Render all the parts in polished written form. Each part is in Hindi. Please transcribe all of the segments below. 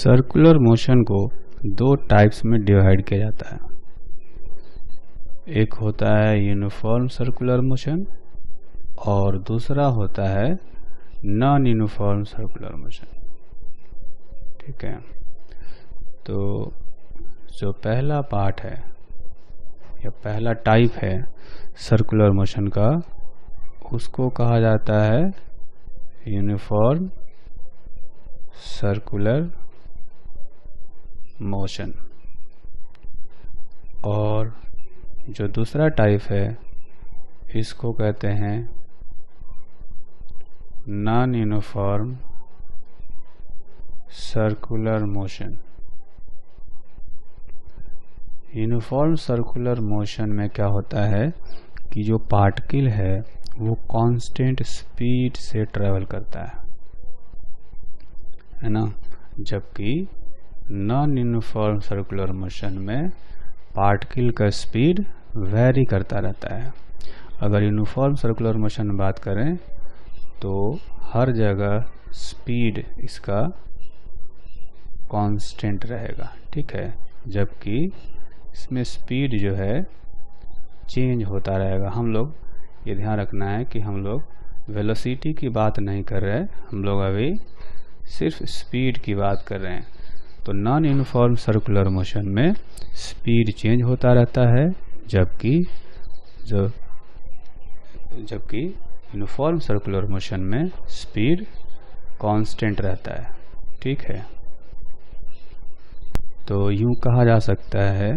सर्कुलर मोशन को दो टाइप्स में डिवाइड किया जाता है। एक होता है यूनिफॉर्म सर्कुलर मोशन और दूसरा होता है नॉन यूनिफॉर्म सर्कुलर मोशन। ठीक है, तो जो पहला पार्ट है या पहला टाइप है सर्कुलर मोशन का, उसको कहा जाता है यूनिफॉर्म सर्कुलर मोशन। और जो दूसरा टाइप है इसको कहते हैं non uniform circular motion. Uniform circular motion में क्या होता है कि जो पार्टिकल है वो कांस्टेंट स्पीड से ट्रेवल करता है ना, जबकि नॉन यूनिफॉर्म सर्कुलर मोशन में पार्टिकल का स्पीड वेरी करता रहता है। अगर यूनिफॉर्म सर्कुलर मोशन में बात करें तो हर जगह स्पीड इसका कांस्टेंट रहेगा। ठीक है, जबकि इसमें स्पीड जो है चेंज होता रहेगा। हम लोग ये ध्यान रखना है कि हम लोग वेलोसिटी की बात नहीं कर रहे हैं, हम लोग अभी सिर्फ स्पीड की बात कर रहे हैं। तो नॉन यूनिफॉर्म सर्कुलर मोशन में स्पीड चेंज होता रहता है, जबकि यूनिफॉर्म सर्कुलर मोशन में स्पीड कांस्टेंट रहता है। ठीक है, तो यूं कहा जा सकता है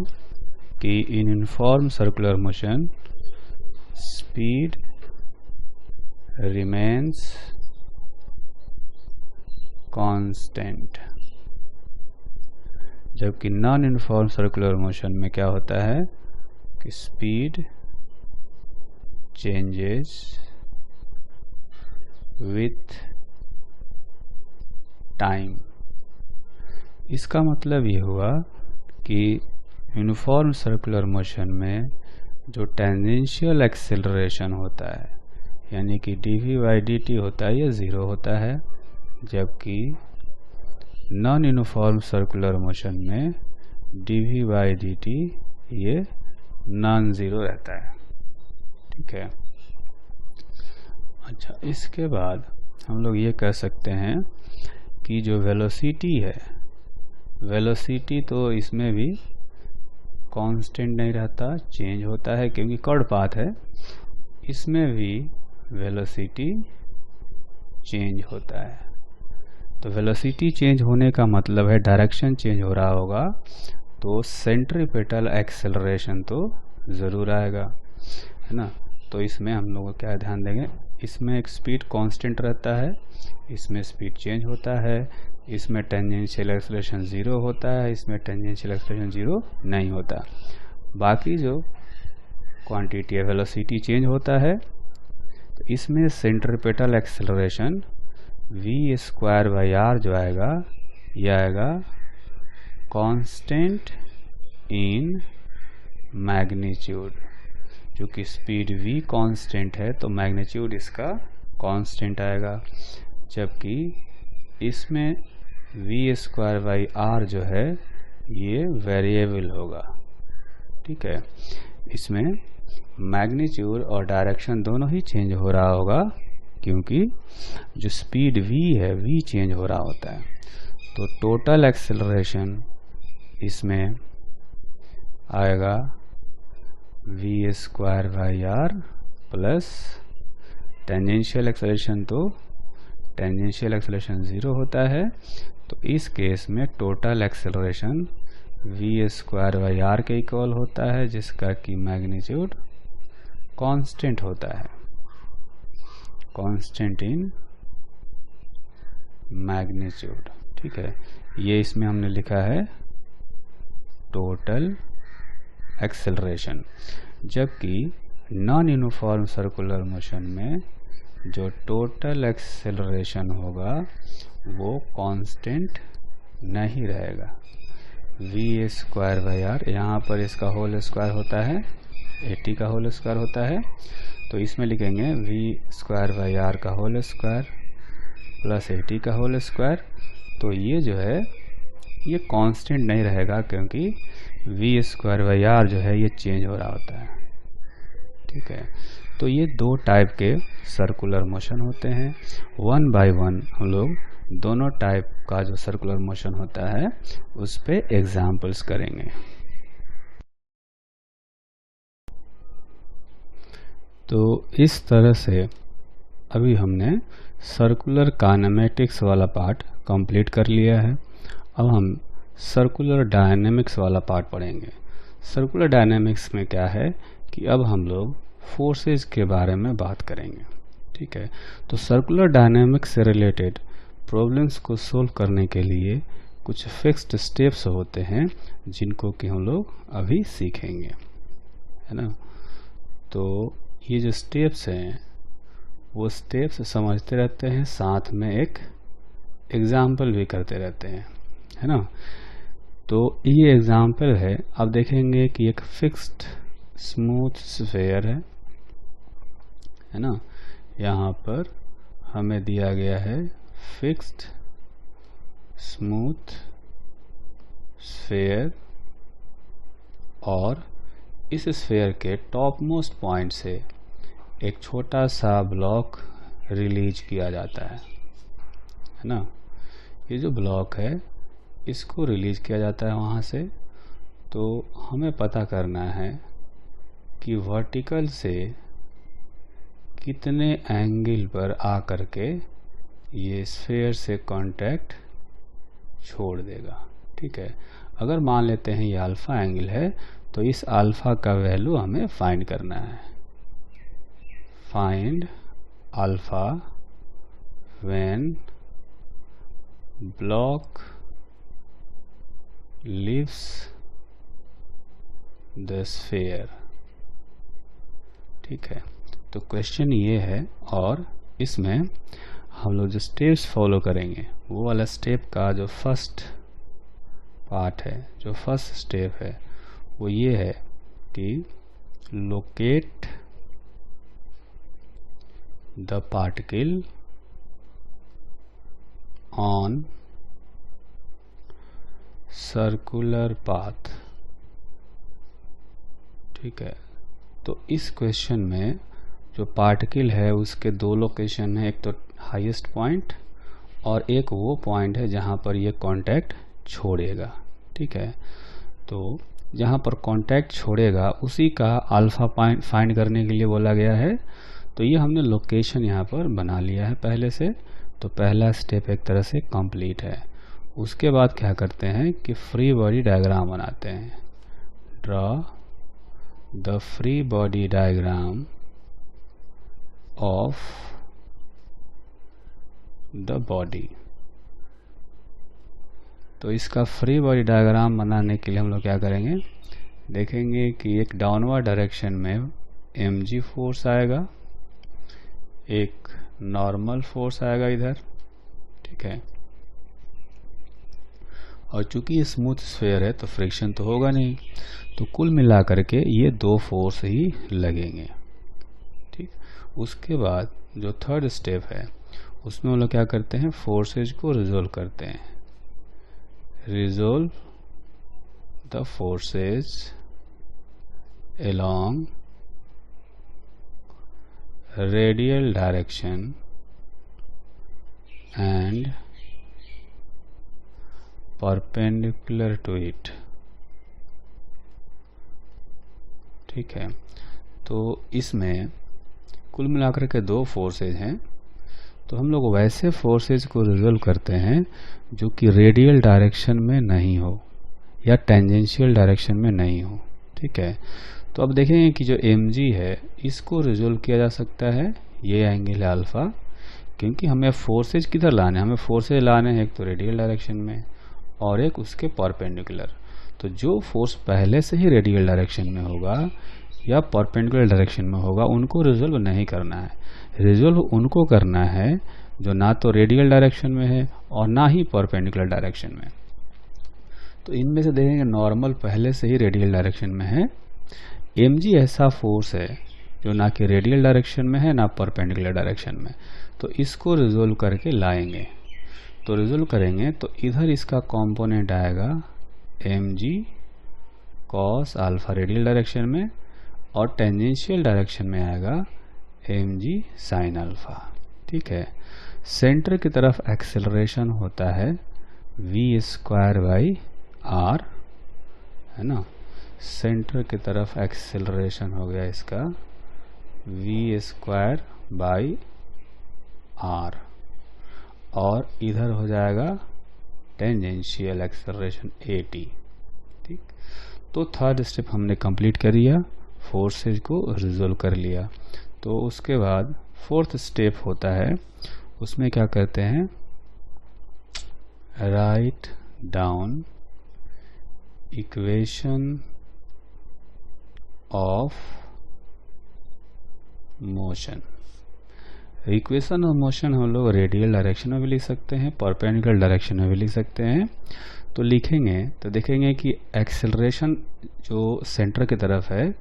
कि in uniform circular motion speed remains constant, जबकि नॉन यूनिफॉर्म सर्कुलर मोशन में क्या होता है कि स्पीड चेंजेस विथ टाइम। इसका मतलब ये हुआ कि यूनिफॉर्म सर्कुलर मोशन में जो टेंजेंशियल एक्सेलरेशन होता है यानी कि dv/dt होता है, ये 0 होता है, जबकि नॉन यूनिफॉर्म सर्कुलर मोशन में dv/dt ये नॉन ज़ीरो रहता है। ठीक है, अच्छा, इसके बाद हम लोग ये कह सकते हैं कि जो वेलोसिटी है, वेलोसिटी तो इसमें भी कांस्टेंट नहीं रहता, चेंज होता है, क्योंकि कर्व पाथ है। इसमें भी वेलोसिटी चेंज होता है। तो वेलोसिटी चेंज होने का मतलब है डायरेक्शन चेंज हो रहा होगा, तो सेंट्रीपेटल एक्सेलरेशन तो ज़रूर आएगा, है ना। तो इसमें हम लोग क्या ध्यान देंगे, इसमें एक स्पीड कांस्टेंट रहता है, इसमें स्पीड चेंज होता है, इसमें टेंजेंशियल एक्सेलरेशन 0 होता है, इसमें टेंजेंशियल एक्सेलरेशन 0 नहीं होता। बाकी जो क्वांटिटी है वेलोसिटी चेंज होता है, तो इसमें सेंट्रीपेटल एक्सेलरेशन v² जो आएगा, यह आएगा कांस्टेंट इन मैग्नीट्यूड। चूँकि स्पीड v कांस्टेंट है तो मैग्नीट्यूड इसका कांस्टेंट आएगा, जबकि इसमें v² जो है ये वेरिएबल होगा। ठीक है, इसमें मैग्नीट्यूड और डायरेक्शन दोनों ही चेंज हो रहा होगा, क्योंकि जो स्पीड v है v चेंज हो रहा होता है। तो टोटल एक्सेलरेशन इसमें आएगा v² प्लस टेंजेंशियल एक्सेलरेशन, तो टेंजेंशियल एक्सेलरेशन 0 होता है, तो इस केस में टोटल एक्सेलरेशन v² के इक्वल होता है, जिसका कि मैग्नीट्यूड कांस्टेंट होता है, कांस्टेंट इन मैग्नीट्यूड। ठीक है, ये इसमें हमने लिखा है टोटल एक्सेलरेशन। जबकि नॉन यूनिफॉर्म सर्कुलर मोशन में जो टोटल एक्सेलरेशन होगा वो कांस्टेंट नहीं रहेगा। v², यहाँ पर इसका होल स्क्वायर होता है, 80 का होल स्क्वायर होता है, तो इसमें लिखेंगे v² का होल स्क्वायर प्लस 80 का होल स्क्वायर। तो ये जो है ये कांस्टेंट नहीं रहेगा, क्योंकि v²/r जो है ये चेंज हो रहा होता है। ठीक है, तो ये दो टाइप के सर्कुलर मोशन होते हैं। 1 बाय 1 हम लोग दोनों टाइप का जो सर्कुलर मोशन होता है उस पे एग्जाम्पल्स करेंगे। तो इस तरह से अभी हमने सर्कुलर काइनेमेटिक्स वाला पार्ट कंप्लीट कर लिया है। अब हम सर्कुलर डायनेमिक्स वाला पार्ट पढ़ेंगे। सर्कुलर डायनेमिक्स में क्या है कि अब हम लोग फोर्सेस के बारे में बात करेंगे। ठीक है, तो सर्कुलर डायनेमिक्स से रिलेटेड प्रॉब्लम्स को सोल्व करने के लिए कुछ फिक्स्ड स्टेप्स होते हैं जिनको कि हम लोग अभी सीखेंगे, है ना। तो ये जो स्टेप्स हैं वो स्टेप्स समझते रहते हैं, साथ में एक एग्जाम्पल भी करते रहते हैं, है ना। तो ये एग्जाम्पल है, आप देखेंगे कि एक फिक्स्ड स्मूथ स्फीयर है ना। यहाँ पर हमें दिया गया है फिक्स्ड स्मूथ स्फीयर, और इस स्फीयर के टॉप मोस्ट पॉइंट से एक छोटा सा ब्लॉक रिलीज किया जाता है ना। ये जो ब्लॉक है इसको रिलीज किया जाता है वहाँ से। तो हमें पता करना है कि वर्टिकल से कितने एंगल पर आ करके ये स्फीयर से कांटेक्ट छोड़ देगा। ठीक है, अगर मान लेते हैं ये अल्फा एंगल है, तो इस अल्फा का वैल्यू हमें फाइंड करना है। Find alpha when block leaves the sphere. ठीक है, तो क्वेश्चन ये है, और इसमें हम लोग जो स्टेप्स फॉलो करेंगे वो वाला स्टेप का जो फर्स्ट पार्ट है, जो फर्स्ट स्टेप है वो ये है कि locate the particle on circular path. ठीक है, तो इस क्वेश्चन में जो पार्टिकल है उसके दो लोकेशन है, एक तो हाईएस्ट पॉइंट और एक वो पॉइंट है जहाँ पर ये कांटेक्ट छोड़ेगा। ठीक है, तो जहाँ पर कांटेक्ट छोड़ेगा उसी का अल्फा पॉइंट फाइंड करने के लिए बोला गया है। तो ये हमने लोकेशन यहाँ पर बना लिया है पहले से, तो पहला स्टेप एक तरह से कंप्लीट है। उसके बाद क्या करते हैं कि फ्री बॉडी डायग्राम बनाते हैं। Draw the free body diagram of the body. तो इसका फ्री बॉडी डायग्राम बनाने के लिए हम लोग क्या करेंगे, देखेंगे कि एक डाउनवर्ड डायरेक्शन में mg फोर्स आएगा, एक नॉर्मल फोर्स आएगा इधर। ठीक है, और चूंकि ये स्मूथ स्फीयर है तो फ्रिक्शन तो होगा नहीं, तो कुल मिला करके ये दो फोर्स ही लगेंगे। ठीक, उसके बाद जो थर्ड स्टेप है उसमें हम लोग क्या करते हैं, फोर्सेज को रिजोल्व करते हैं। Resolve the forces along radial direction and perpendicular to it। ठीक है, तो इसमें कुल मिलाकर के दो फोर्सेज हैं, तो हम लोग वैसे फोर्सेज को रिजोल्व करते हैं जो कि रेडियल डायरेक्शन में नहीं हो या टेंजेंशियल डायरेक्शन में नहीं हो। ठीक है, तो अब देखेंगे कि जो mg है इसको रिजोल्व किया जा सकता है, ये एंगल है अल्फा, क्योंकि हमें फोर्सेज किधर लाने हैं, हमें फोर्सेज लाने हैं एक तो रेडियल डायरेक्शन में और एक उसके परपेंडिकुलर। तो जो फोर्स पहले से ही रेडियल डायरेक्शन में होगा या परपेंडिकुलर डायरेक्शन में होगा उनको रिजोल्व नहीं करना है। रिजोल्व उनको करना है जो ना तो रेडियल डायरेक्शन में है और ना ही परपेंडिकुलर डायरेक्शन में। तो इनमें से देखेंगे नॉर्मल पहले से ही रेडियल डायरेक्शन में है, mg ऐसा फोर्स है जो ना कि रेडियल डायरेक्शन में है ना परपेंडिकुलर डायरेक्शन में, तो इसको रिजोल्व करके लाएंगे। तो रिजोल्व करेंगे तो इधर इसका कंपोनेंट आएगा mg cos alpha radial direction में, और टेंजेंशियल डायरेक्शन में आएगा mg sin अल्फा। ठीक है, सेंटर की तरफ एक्सेलरेशन होता है v²/r, है ना। सेंटर की तरफ एक्सेलरेशन हो गया इसका v²/r, और इधर हो जाएगा टेंजेंशियल एक्सेलरेशन at। ठीक, तो थर्ड स्टेप हमने कंप्लीट कर लिया, फोर्सेज को रिजोल्व कर लिया। तो उसके बाद फोर्थ स्टेप होता है, उसमें क्या करते हैं, write down equation of motion. Equation of motion हम लोग रेडियल डायरेक्शन में भी लिख सकते हैं, परपेंडिकुलर डायरेक्शन में भी लिख सकते हैं। तो लिखेंगे तो देखेंगे कि एक्सेलरेशन जो सेंटर की तरफ है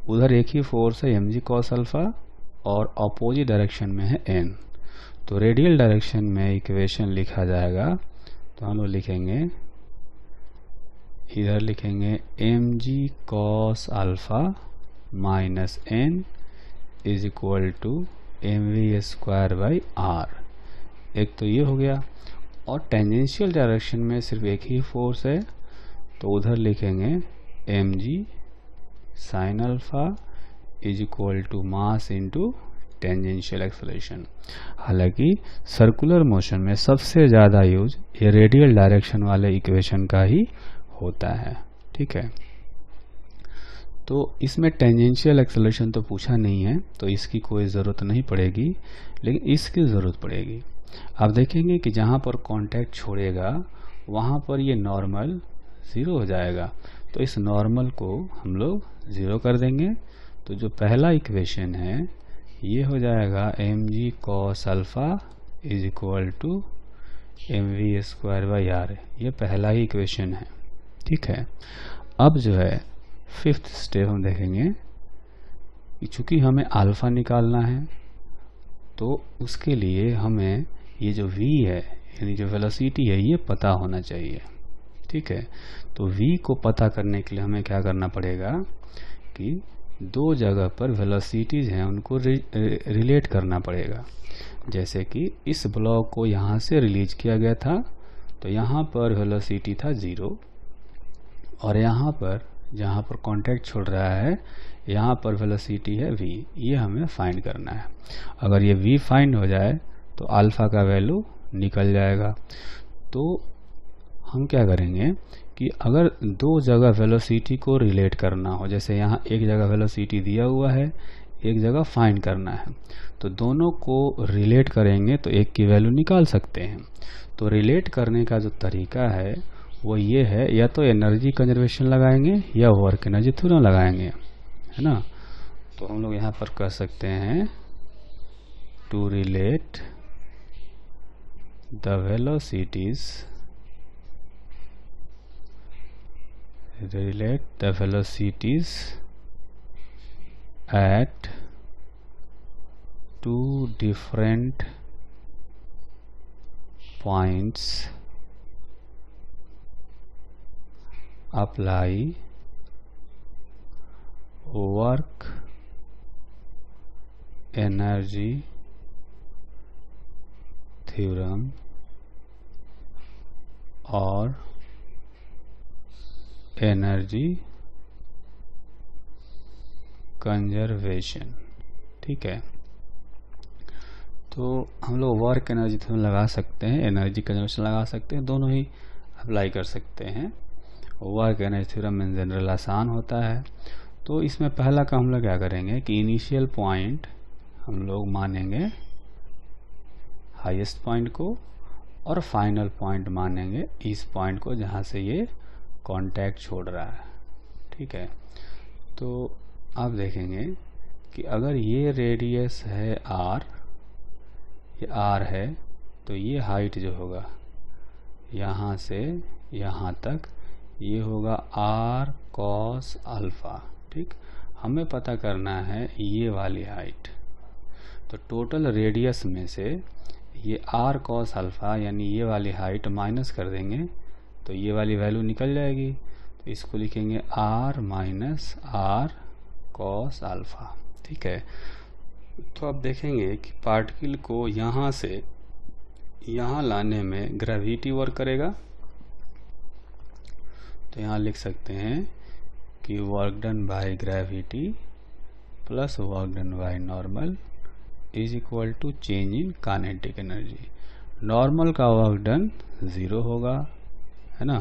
उधर एक ही फोर्स है mg cos अल्फा, और अपोजिट डायरेक्शन में है n। तो रेडियल डायरेक्शन में इक्वेशन लिखा जाएगा, तो हम लोग लिखेंगे, इधर लिखेंगे mg cos alpha minus n is equal to mv²/r। एक तो ये हो गया, और टेंजेंशियल डायरेक्शन में सिर्फ एक ही फोर्स है, तो उधर लिखेंगे mg sin alpha is equal to mass into tangential acceleration. हालांकि सर्कुलर मोशन में सबसे ज़्यादा यूज ये रेडियल डायरेक्शन वाले इक्वेशन का ही होता है। ठीक है, तो इसमें टेंजेंशियल एक्सेलरेशन तो पूछा नहीं है, तो इसकी कोई ज़रूरत नहीं पड़ेगी, लेकिन इसकी ज़रूरत पड़ेगी। आप देखेंगे कि जहाँ पर कांटेक्ट छोड़ेगा वहाँ पर ये नॉर्मल ज़ीरो हो जाएगा, तो इस नॉर्मल को हम लोग ज़ीरो कर देंगे। तो जो पहला इक्वेशन है ये हो जाएगा mg cos alpha is equal to mv²/r, ये पहला ही इक्वेशन है। ठीक है, अब जो है फिफ्थ स्टेप हम देखेंगे कि चूँकि हमें अल्फ़ा निकालना है, तो उसके लिए हमें ये जो v है यानी जो वेलोसिटी है ये पता होना चाहिए। ठीक है, तो v को पता करने के लिए हमें क्या करना पड़ेगा कि दो जगह पर वेलोसिटीज़ हैं उनको रिलेट करना पड़ेगा। जैसे कि इस ब्लॉक को यहाँ से रिलीज किया गया था, तो यहाँ पर वेलोसिटी था 0, और यहाँ पर जहाँ पर कांटेक्ट छोड़ रहा है यहाँ पर वेलोसिटी है v। ये हमें फाइंड करना है। अगर ये v फाइंड हो जाए तो अल्फ़ा का वैल्यू निकल जाएगा। तो हम क्या करेंगे कि अगर दो जगह वेलोसिटी को रिलेट करना हो, जैसे यहाँ एक जगह वेलोसिटी दिया हुआ है, एक जगह फाइंड करना है, तो दोनों को रिलेट करेंगे तो एक की वैल्यू निकाल सकते हैं। तो रिलेट करने का जो तरीका है वो ये है, या तो एनर्जी कंजर्वेशन लगाएंगे या वर्क एनर्जी थ्योरम लगाएंगे, है ना। तो हम लोग यहाँ पर कह सकते हैं to relate the velocities, relate the velocities at two different points, apply work energy theorem और एनर्जी कंजर्वेशन। ठीक है, तो हम लोग वर्क एनर्जी थ्योरम लगा सकते हैं, एनर्जी कंजर्वेशन लगा सकते हैं, दोनों ही अप्लाई कर सकते हैं। Work energy theorem in general आसान होता है। तो इसमें पहला काम हम लोग क्या करेंगे कि इनिशियल पॉइंट हम लोग मानेंगे हाईएस्ट पॉइंट को, और फाइनल पॉइंट मानेंगे इस पॉइंट को जहाँ से ये कांटेक्ट छोड़ रहा है। ठीक है, तो आप देखेंगे कि अगर ये रेडियस है r, ये r है, तो ये हाइट जो होगा यहाँ से यहाँ तक ये होगा r cos अल्फ़ा। ठीक, हमें पता करना है ये वाली हाइट। तो टोटल रेडियस में से ये r cos अल्फ़ा यानी ये वाली हाइट माइनस कर देंगे तो ये वाली वैल्यू निकल जाएगी। तो इसको लिखेंगे r minus r cos alpha. ठीक है, तो आप देखेंगे कि पार्टिकल को यहाँ से यहाँ लाने में ग्रेविटी वर्क करेगा। तो यहाँ लिख सकते हैं कि work done by gravity plus work done by normal is equal to change in kinetic energy. Normal का वर्क डन 0 होगा, है ना,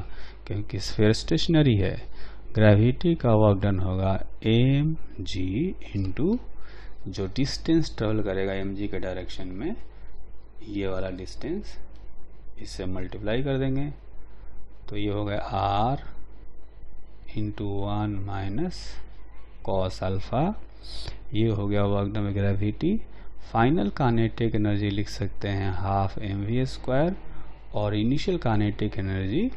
क्योंकि स्फीयर स्टेशनरी है। ग्रेविटी का वर्क डन होगा mg इंटू जो डिस्टेंस ट्रेवल करेगा mg के डायरेक्शन में, ये वाला डिस्टेंस, इससे मल्टीप्लाई कर देंगे तो ये हो गया r into 1 minus cos alpha. ये हो गया work done by gravity. Final kinetic energy लिख सकते हैं हाफ mv², और इनिशियल काइनेटिक एनर्जी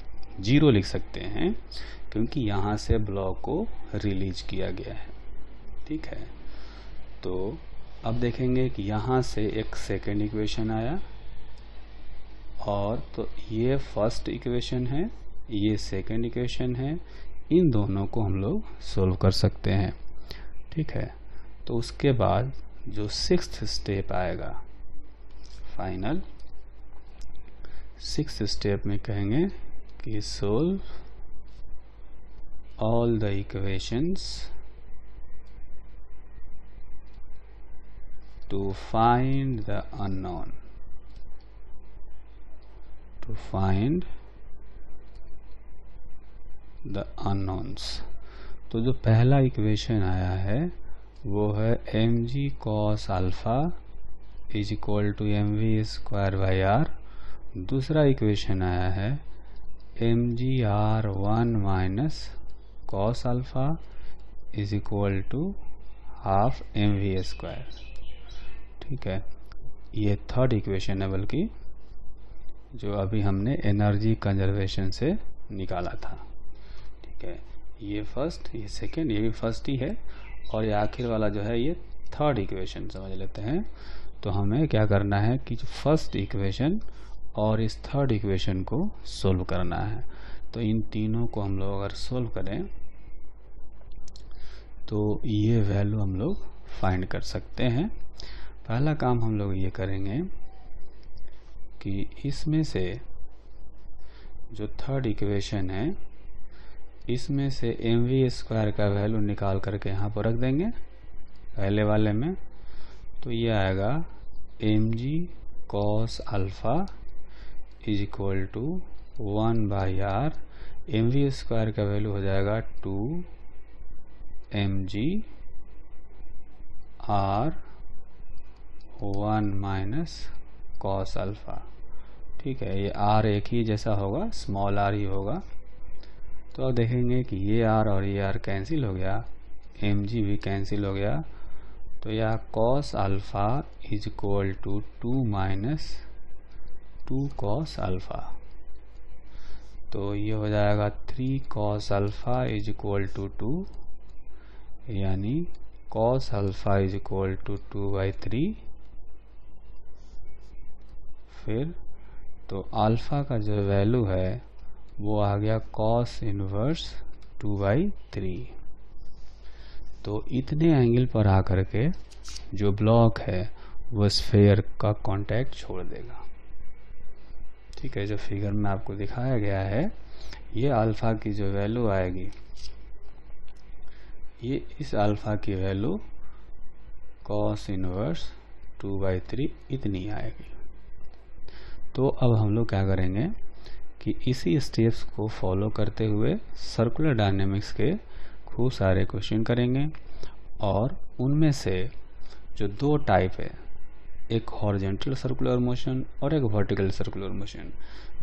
0 लिख सकते हैं क्योंकि यहाँ से ब्लॉक को रिलीज किया गया है। ठीक है, तो अब देखेंगे कि यहाँ से एक सेकेंड इक्वेशन आया, और तो ये फर्स्ट इक्वेशन है, ये सेकेंड इक्वेशन है, इन दोनों को हम लोग सोल्व कर सकते हैं। ठीक है, तो उसके बाद जो सिक्स्थ स्टेप आएगा फाइनल, सिक्स्थ स्टेप में कहेंगे कि solve all the equations to find the unknown, to find the unknowns. तो जो पहला इक्वेशन आया है वो है mg cos alpha is equal to mv² by r। दूसरा इक्वेशन आया है mgr1 minus cos alpha is equal to half mv²। ठीक है, ये थर्ड इक्वेशन है, बल्कि जो अभी हमने एनर्जी कंजर्वेशन से निकाला था। ठीक है, ये फर्स्ट, ये सेकेंड, ये भी फर्स्ट ही है, और ये आखिर वाला जो है ये थर्ड इक्वेशन समझ लेते हैं। तो हमें क्या करना है कि जो फर्स्ट इक्वेशन और इस थर्ड इक्वेशन को सोल्व करना है। तो इन तीनों को हम लोग अगर सोल्व करें तो ये वैल्यू हम लोग फाइंड कर सकते हैं। पहला काम हम लोग ये करेंगे कि इसमें से जो थर्ड इक्वेशन है इसमें से mv² का वैल्यू निकाल करके यहाँ पर रख देंगे पहले वाले में। तो ये आएगा mg cos alpha is equal to 1 by r, mv² का वैल्यू हो जाएगा 2 mg r 1 minus cos alpha. ठीक है, ये r एक ही जैसा होगा, स्मॉल r ही होगा। तो अब देखेंगे कि ये r और ये r कैंसिल हो गया, mg भी कैंसिल हो गया। तो यह cos alpha is equal to 2 minus 2 cos alpha. तो ये हो जाएगा 3 cos alpha is equal to 2, यानी cos alpha is equal to 2/3। फिर तो अल्फ़ा का जो वैल्यू है वो आ गया cos इनवर्स 2/3। तो इतने एंगल पर आकर के जो ब्लॉक है वो स्फीयर का कांटेक्ट छोड़ देगा। ठीक है, जो फिगर में आपको दिखाया गया है, ये अल्फ़ा की जो वैल्यू आएगी, ये इस अल्फ़ा की वैल्यू cos इनवर्स 2/3 इतनी आएगी। तो अब हम लोग क्या करेंगे कि इसी स्टेप्स को फॉलो करते हुए सर्कुलर डायनेमिक्स के खूब सारे क्वेश्चन करेंगे, और उनमें से जो दो टाइप है, एक हॉरिजॉन्टल सर्कुलर मोशन और एक वर्टिकल सर्कुलर मोशन,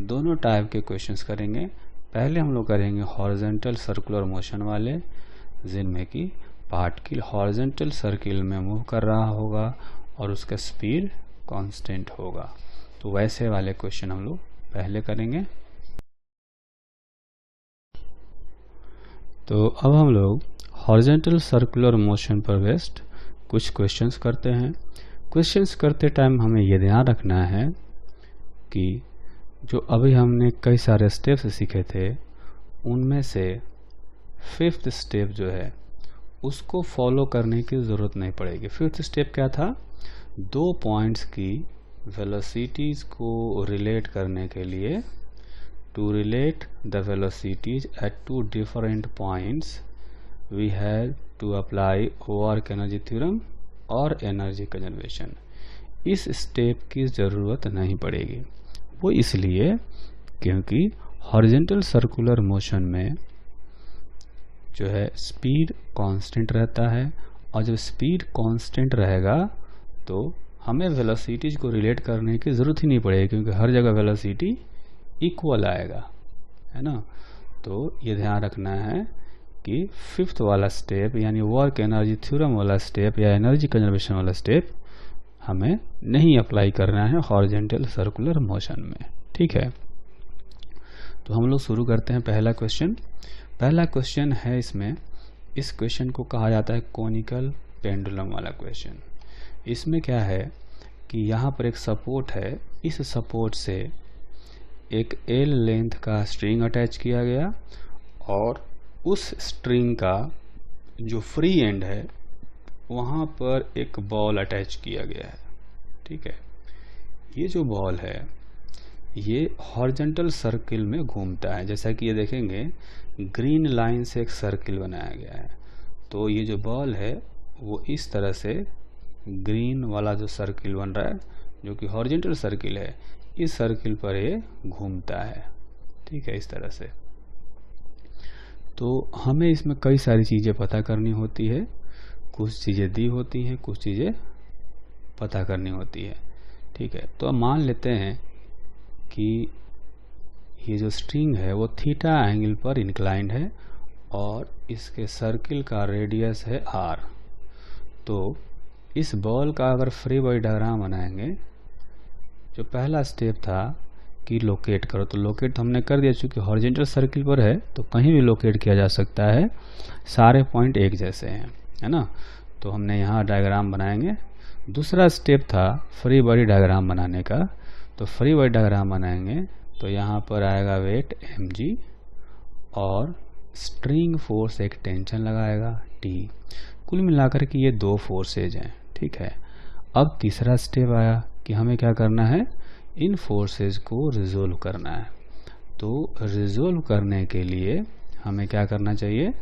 दोनों टाइप के क्वेश्चंस करेंगे। पहले हम लोग करेंगे हॉरिजॉन्टल सर्कुलर मोशन वाले, जिनमें कि पार्टिकल हॉरिजॉन्टल सर्किल में मूव कर रहा होगा और उसका स्पीड कांस्टेंट होगा। तो वैसे वाले क्वेश्चन हम लोग पहले करेंगे। तो अब हम लोग हॉरिजॉन्टल सर्कुलर मोशन पर बेस्ड कुछ क्वेश्चंस करते हैं। क्वेश्चंस करते टाइम हमें ये ध्यान रखना है कि जो अभी हमने कई सारे स्टेप्स सीखे थे उनमें से 5th स्टेप जो है उसको फॉलो करने की ज़रूरत नहीं पड़ेगी। 5th स्टेप क्या था? 2 पॉइंट्स की वेलोसिटीज़ को रिलेट करने के लिए, to relate the velocities at 2 different points we have to apply work energy theorem और एनर्जी कंजर्वेशन। इस स्टेप की ज़रूरत नहीं पड़ेगी। वो इसलिए क्योंकि हॉरिजॉन्टल सर्कुलर मोशन में जो है स्पीड कांस्टेंट रहता है, और जब स्पीड कांस्टेंट रहेगा तो हमें वेलोसिटीज को रिलेट करने की ज़रूरत ही नहीं पड़ेगी, क्योंकि हर जगह वेलोसिटी इक्वल आएगा, है ना। तो ये ध्यान रखना है कि 5th वाला स्टेप यानी वर्क एनर्जी थ्योरम वाला स्टेप या एनर्जी कंजर्वेशन वाला स्टेप हमें नहीं अप्लाई करना है हॉरिजॉन्टल सर्कुलर मोशन में, ठीक है। तो हम लोग शुरू करते हैं पहला क्वेश्चन। पहला क्वेश्चन है इसमें, इस क्वेश्चन को कहा जाता है कोनिकल पेंडुलम वाला क्वेश्चन। इसमें क्या है कि यहाँ पर एक सपोर्ट है, इस सपोर्ट से एक एल लेंथ का स्ट्रिंग अटैच किया गया और उस स्ट्रिंग का जो फ्री एंड है वहाँ पर एक बॉल अटैच किया गया है, ठीक है। ये जो बॉल है ये हॉरिजॉन्टल सर्किल में घूमता है, जैसा कि ये देखेंगे ग्रीन लाइन से एक सर्किल बनाया गया है। तो ये जो बॉल है वो इस तरह से ग्रीन वाला जो सर्किल बन रहा है जो कि हॉरिजॉन्टल सर्किल है, इस सर्किल पर ये घूमता है, ठीक है, इस तरह से। तो हमें इसमें कई सारी चीज़ें पता करनी होती है, कुछ चीज़ें दी होती हैं, कुछ चीज़ें पता करनी होती है, ठीक है। तो अब मान लेते हैं कि ये जो स्ट्रिंग है वो थीटा एंगल पर इंक्लाइंड है और इसके सर्किल का रेडियस है r। तो इस बॉल का अगर फ्री बॉडी डायग्राम बनाएंगे, जो पहला स्टेप था कि लोकेट करो, तो लोकेट हमने कर दिया, चूँकि हॉरिजॉन्टल सर्किल पर है तो कहीं भी लोकेट किया जा सकता है, सारे पॉइंट एक जैसे हैं, है ना। तो हमने यहाँ डायग्राम बनाएंगे। दूसरा स्टेप था फ्री बॉडी डायग्राम बनाने का। तो फ्री बॉडी डायग्राम बनाएंगे तो यहाँ पर आएगा वेट mg और स्ट्रिंग फोर्स एक टेंशन लगाएगा T। कुल मिलाकर के ये 2 फोर्सेज हैं, ठीक है। अब तीसरा स्टेप आया कि हमें क्या करना है, इन फोर्सेज को रिजोल्व करना है। तो रिजोल्व करने के लिए हमें क्या करना चाहिए,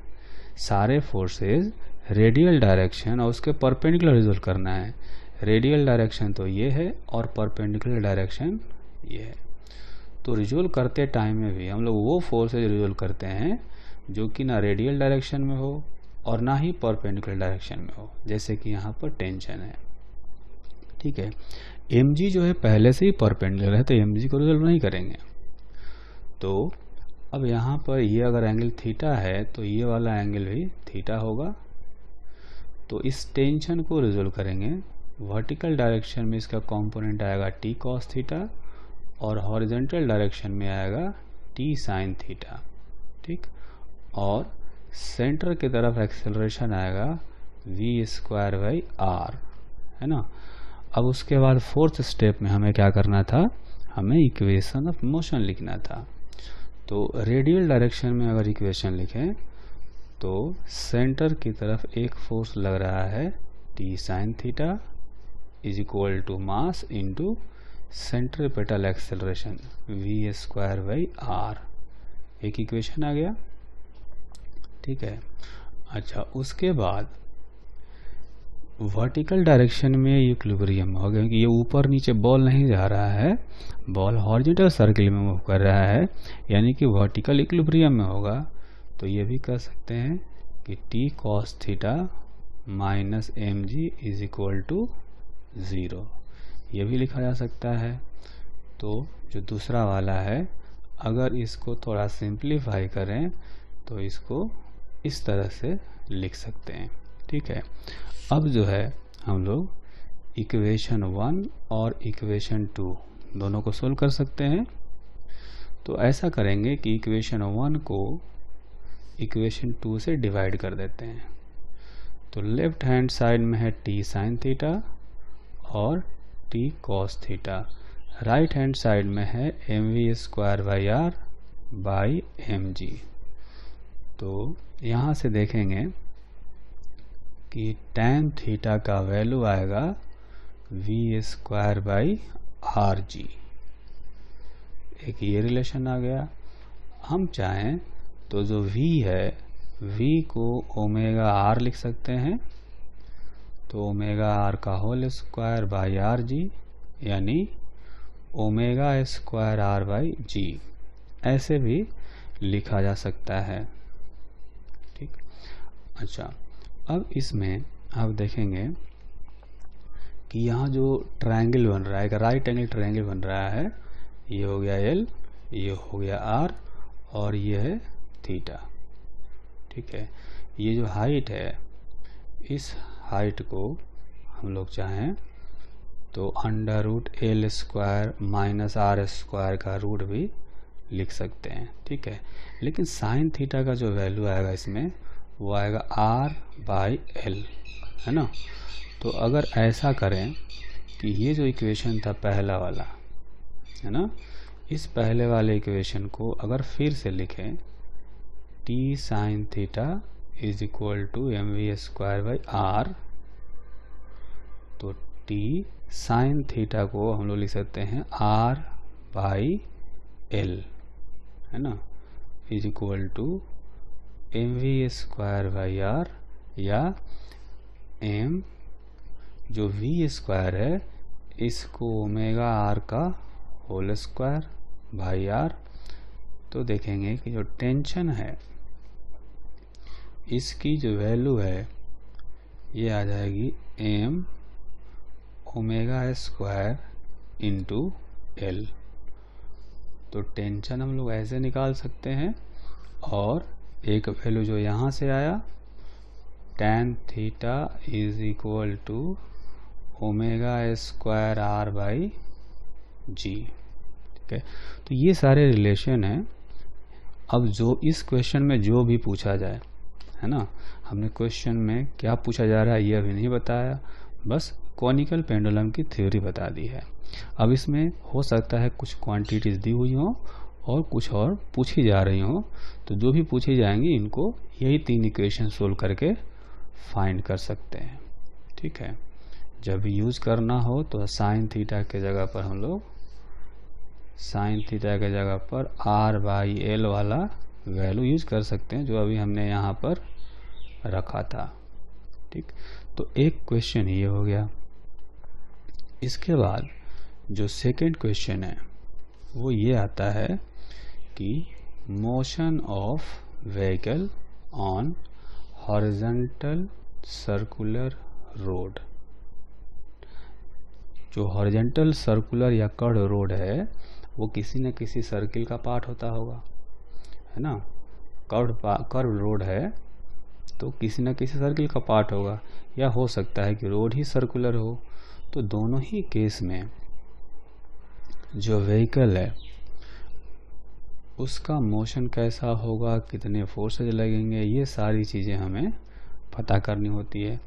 सारे फोर्सेज रेडियल डायरेक्शन और उसके परपेंडिकुलर रिजोल्व करना है। रेडियल डायरेक्शन तो ये है और परपेंडिकुलर डायरेक्शन ये है। तो रिजोल्व करते टाइम में भी हम लोग वो फोर्सेज रिजोल्व करते हैं जो कि ना रेडियल डायरेक्शन में हो और ना ही परपेंडिकुलर डायरेक्शन में हो, जैसे कि यहाँ पर टेंशन है, ठीक है। mg जो है पहले से ही परपेंडिकुलर है तो mg को रिजोल्व नहीं करेंगे। तो अब यहाँ पर ये अगर एंगल थीटा है तो ये वाला एंगल भी थीटा होगा। तो इस टेंशन को रिजोल्व करेंगे। वर्टिकल डायरेक्शन में इसका कंपोनेंट आएगा t cos थीटा और हॉरिजॉन्टल डायरेक्शन में आएगा t sin थीटा, ठीक। और सेंटर की तरफ एक्सेलरेशन आएगा v²/r, है ना। अब उसके बाद 4th स्टेप में हमें क्या करना था, हमें इक्वेशन ऑफ मोशन लिखना था। तो रेडियल डायरेक्शन में अगर इक्वेशन लिखें तो सेंटर की तरफ एक फोर्स लग रहा है t sin theta is equal to mass into centripetal acceleration v²/r, एक इक्वेशन आ गया, ठीक है। अच्छा, उसके बाद वर्टिकल डायरेक्शन में इक्विलिब्रियम हो गया, क्योंकि ये ऊपर नीचे बॉल नहीं जा रहा है, बॉल हॉरिजॉन्टल सर्किल में मूव कर रहा है, यानी कि वर्टिकल इक्विलिब्रियम में होगा। तो ये भी कह सकते हैं कि t cos theta minus mg is equal to 0, ये भी लिखा जा सकता है। तो जो दूसरा वाला है, अगर इसको थोड़ा सिंप्लीफाई करें तो इसको इस तरह से लिख सकते हैं, ठीक है। अब जो है हम लोग इक्वेशन 1 और इक्वेशन 2 दोनों को सोल्व कर सकते हैं। तो ऐसा करेंगे कि इक्वेशन 1 को इक्वेशन 2 से डिवाइड कर देते हैं। तो लेफ्ट हैंड साइड में है t sin थीटा और t cos theta, right hand side में है mv² बाई mg। तो यहाँ से देखेंगे कि tan थीटा का वैल्यू आएगा v² बाई rg। एक ये रिलेशन आ गया। हम चाहें तो जो v है v को ओमेगा r लिख सकते हैं, तो ओमेगा r का होल स्क्वायर बाई rg, यानी omega square r by g, ऐसे भी लिखा जा सकता है। ठीक। अच्छा, अब इसमें आप देखेंगे कि यहाँ जो ट्रायंगल बन रहा है, एक राइट एंगल ट्रायंगल बन रहा है, ये हो गया L, ये हो गया R और ये है थीटा। ठीक है। ये जो हाइट है, इस हाइट को हम लोग चाहें तो √L² माइनस R² का रूट भी लिख सकते हैं। ठीक है। लेकिन साइन थीटा का जो वैल्यू आएगा इसमें, वो आएगा R बाई L, है ना। तो अगर ऐसा करें कि ये जो इक्वेशन था पहला वाला, है ना, इस पहले वाले इक्वेशन को अगर फिर से लिखें, t sine theta is equal to mv² by r, तो t साइन थीटा को हम लोग लिख सकते हैं r बाई l, है ना, is equal to mv² by r, या m जो v² है इसको ओमेगा r का होल स्क्वायर बाई r। तो देखेंगे कि जो टेंशन है इसकी जो वैल्यू है ये आ जाएगी m ओमेगा² इंटू l। तो टेंशन हम लोग ऐसे निकाल सकते हैं, और एक वैल्यू जो यहाँ से आया tan theta is equal to omega r by g। ठीक है। तो ये सारे रिलेशन हैं। अब जो इस क्वेश्चन में जो भी पूछा जाए, है ना, हमने क्वेश्चन में क्या पूछा जा रहा है ये अभी नहीं बताया, बस कॉनिकल पेंडुलम की थ्योरी बता दी है। अब इसमें हो सकता है कुछ क्वांटिटीज दी हुई हों और कुछ और पूछी जा रही हों, तो जो भी पूछी जाएंगी इनको यही 3 इक्वेशन सोल्व करके फाइंड कर सकते हैं। ठीक है। जब यूज़ करना हो तो साइन थीटा के जगह पर हम लोग साइन थीटा के जगह पर r बाई l वाला वैल्यू यूज कर सकते हैं, जो अभी हमने यहाँ पर रखा था। ठीक। तो एक क्वेश्चन ये हो गया। इसके बाद जो सेकंड क्वेश्चन है वो ये आता है कि motion of vehicle on horizontal circular road. जो हॉरिजॉन्टल सर्कुलर या कर्व रोड है वो किसी न किसी सर्किल का पार्ट होता होगा, है ना। कर्व रोड है तो किसी न किसी सर्किल का पार्ट होगा, या हो सकता है कि रोड ही सर्कुलर हो। तो दोनों ही केस में जो व्हीकल है उसका मोशन कैसा होगा, कितने फोर्सेज लगेंगे, ये सारी चीज़ें हमें पता करनी होती है।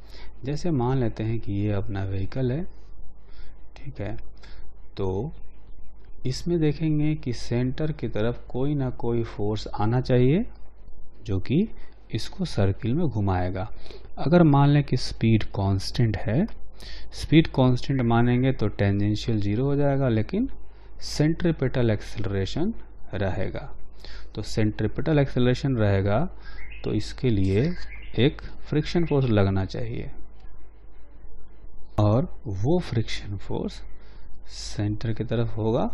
जैसे मान लेते हैं कि ये अपना व्हीकल है, ठीक है, तो इसमें देखेंगे कि सेंटर की तरफ कोई ना कोई फोर्स आना चाहिए जो कि इसको सर्किल में घुमाएगा। अगर मान लें कि स्पीड कांस्टेंट है, स्पीड कांस्टेंट मानेंगे तो टेंजेंशियल 0 हो जाएगा, लेकिन सेंट्रीपिटल एक्सेलरेशन रहेगा। तो सेंट्रीपिटल एक्सेलरेशन रहेगा तो इसके लिए एक फ्रिक्शन फोर्स लगना चाहिए, और वो फ्रिक्शन फोर्स सेंटर की तरफ होगा,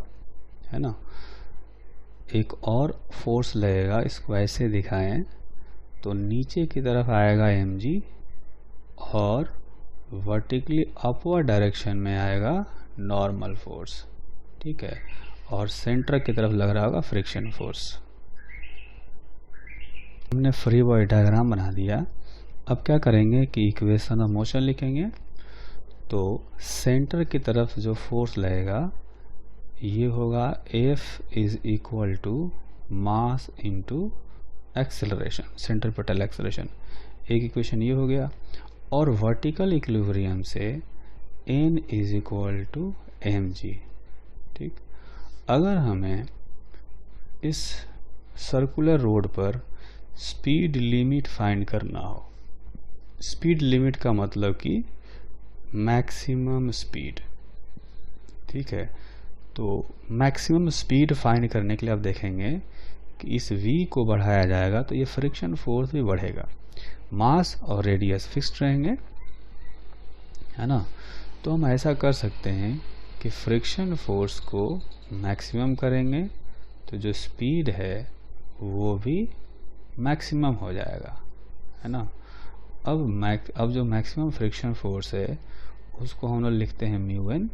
है ना। एक और फोर्स लगेगा, इसको ऐसे दिखाएं तो नीचे की तरफ आएगा mg, और वर्टिकली अपवर्ड डायरेक्शन में आएगा नॉर्मल फोर्स। ठीक है। और सेंटर की तरफ लग रहा होगा फ्रिक्शन फोर्स। हमने फ्री बॉडी डायग्राम बना दिया। अब क्या करेंगे कि इक्वेशन ऑफ मोशन लिखेंगे। तो सेंटर की तरफ जो फोर्स लगेगा ये होगा F is equal to mass into acceleration, centripetal acceleration. एक इक्वेशन ये हो गया। और वर्टिकल इक्विलिब्रियम से N is equal to mg। ठीक, अगर हमें इस सर्कुलर रोड पर स्पीड लिमिट फाइंड करना हो, स्पीड लिमिट का मतलब कि मैक्सिमम स्पीड, ठीक है, तो मैक्सिमम स्पीड फाइंड करने के लिए आप देखेंगे कि इस v को बढ़ाया जाएगा तो ये फ्रिक्शन फोर्स भी बढ़ेगा, मास और रेडियस फिक्स्ड रहेंगे, है ना। तो हम ऐसा कर सकते हैं कि फ्रिक्शन फोर्स को मैक्सिमम करेंगे तो जो स्पीड है वो भी मैक्सिमम हो जाएगा, है ना। अब जो मैक्सिमम फ्रिक्शन फोर्स है उसको हम लोग लिखते हैं म्यू एन,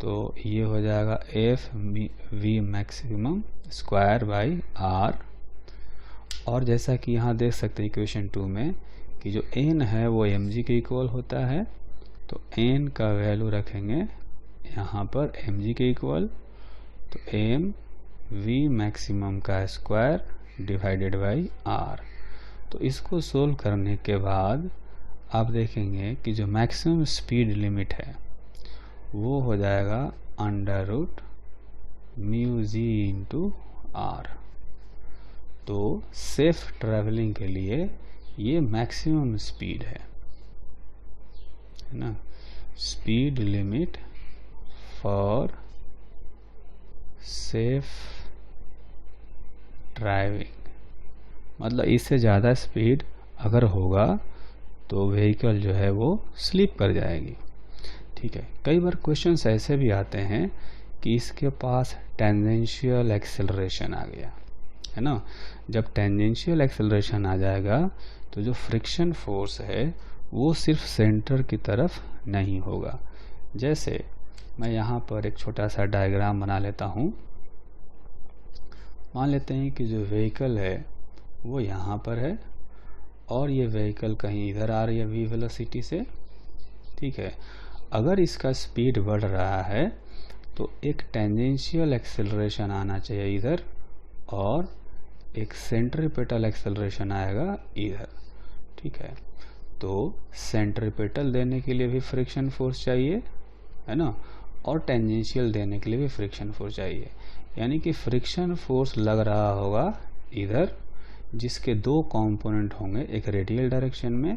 तो ये हो जाएगा F v maximum square by r. और जैसा कि यहाँ देख सकते हैं इक्वेशन 2 में कि जो एन है वो एम जी के इक्वल होता है, तो एन का वैल्यू रखेंगे यहाँ पर एम जी के इक्वल, तो एम वी मैक्सिमम का स्क्वायर डिवाइडेड बाई आर। तो इसको सोल्व करने के बाद आप देखेंगे कि जो मैक्सिमम स्पीड लिमिट है वो हो जाएगा under root mu g into r. तो सेफ ट्रैवलिंग के लिए ये मैक्सिमम स्पीड है ना, speed limit for safe driving, मतलब इससे ज़्यादा स्पीड अगर होगा तो व्हीकल जो है वो स्लिप कर जाएगी, ठीक है। कई बार क्वेश्चंस ऐसे भी आते हैं कि इसके पास टेंजेंशियल एक्सेलरेशन आ गया, है ना। जब टेंजेंशियल एक्सेलरेशन आ जाएगा तो जो फ्रिक्शन फोर्स है वो सिर्फ सेंटर की तरफ नहीं होगा। जैसे मैं यहाँ पर एक छोटा सा डायग्राम बना लेता हूँ। मान लेते हैं कि जो व्हीकल है वो यहाँ पर है और ये व्हीकल कहीं इधर आ रही है v वेलोसिटी से, ठीक है। अगर इसका स्पीड बढ़ रहा है तो एक टेंजेंशियल एक्सेलरेशन आना चाहिए इधर और एक सेंट्रीपेटल एक्सेलरेशन आएगा इधर, ठीक है। तो सेंट्रीपेटल देने के लिए भी फ्रिक्शन फोर्स चाहिए, है ना, और टेंजेंशियल देने के लिए भी फ्रिक्शन फोर्स चाहिए। यानी कि फ्रिक्शन फोर्स लग रहा होगा इधर, जिसके दो कंपोनेंट होंगे, एक रेडियल डायरेक्शन में